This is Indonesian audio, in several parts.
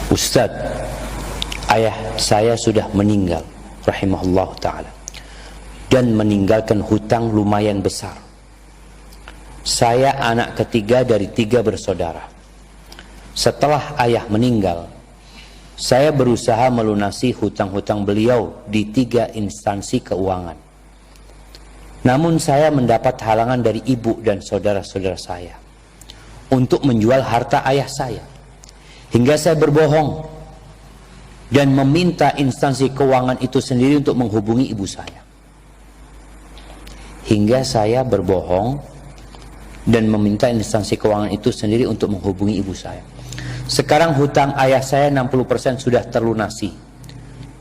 Ustaz, ayah saya sudah meninggal rahimahullah ta'ala dan meninggalkan hutang lumayan besar. Saya anak ketiga dari 3 bersaudara. Setelah ayah meninggal, saya berusaha melunasi hutang-hutang beliau di 3 instansi keuangan. Namun saya mendapat halangan dari ibu dan saudara-saudara saya untuk menjual harta ayah saya. Hingga saya berbohong dan meminta instansi keuangan itu sendiri untuk menghubungi ibu saya. Hingga saya berbohong dan meminta instansi keuangan itu sendiri untuk menghubungi ibu saya. Sekarang hutang ayah saya 60% sudah terlunasi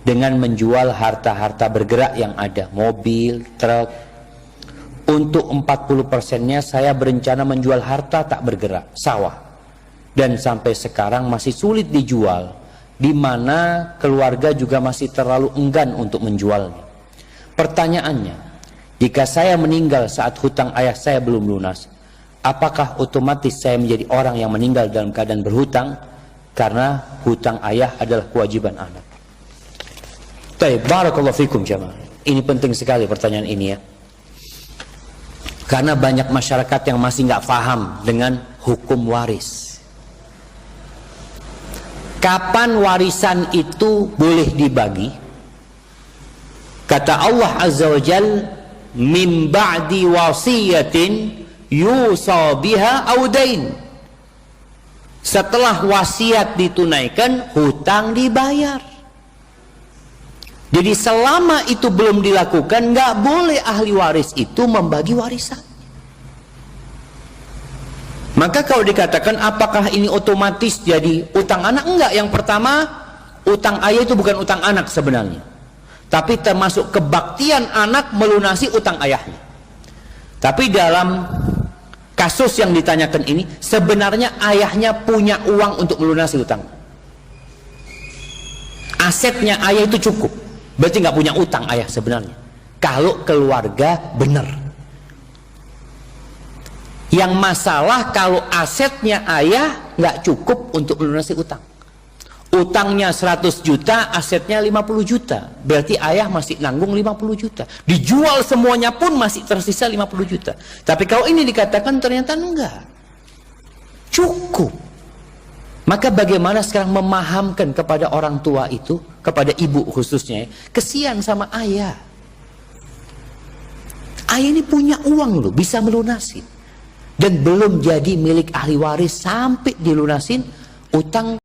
dengan menjual harta-harta bergerak yang ada, mobil, truk. Untuk 40%-nya saya berencana menjual harta tak bergerak, sawah. Dan sampai sekarang masih sulit dijual, di mana keluarga juga masih terlalu enggan untuk menjualnya. Pertanyaannya, jika saya meninggal saat hutang ayah saya belum lunas, apakah otomatis saya menjadi orang yang meninggal dalam keadaan berhutang? Karena hutang ayah adalah kewajiban anak. Baik, barakallahu fikum jamaah. Ini penting sekali pertanyaan ini ya. Karena banyak masyarakat yang masih nggak paham dengan hukum waris. Kapan warisan itu boleh dibagi? Kata Allah Azza wa Jal, min ba'di wasiyatin yusa biha aw dain. Setelah wasiat ditunaikan, hutang dibayar. Jadi selama itu belum dilakukan, nggak boleh ahli waris itu membagi warisan. Maka kalau dikatakan apakah ini otomatis jadi utang anak? Enggak. Yang pertama, utang ayah itu bukan utang anak sebenarnya, tapi termasuk kebaktian anak melunasi utang ayahnya. Tapi dalam kasus yang ditanyakan ini, sebenarnya ayahnya punya uang untuk melunasi utang. Asetnya ayah itu cukup, berarti nggak punya utang ayah sebenarnya. Kalau keluarga benar. Yang masalah kalau asetnya ayah nggak cukup untuk melunasi utang. Utangnya 100 juta, asetnya 50 juta. Berarti ayah masih nanggung 50 juta. Dijual semuanya pun masih tersisa 50 juta. Tapi kalau ini dikatakan ternyata enggak. Cukup. Maka bagaimana sekarang memahamkan kepada orang tua itu, kepada ibu khususnya, kesian sama ayah. Ayah ini punya uang loh, bisa melunasi. Dan belum jadi milik ahli waris sampai dilunasin utang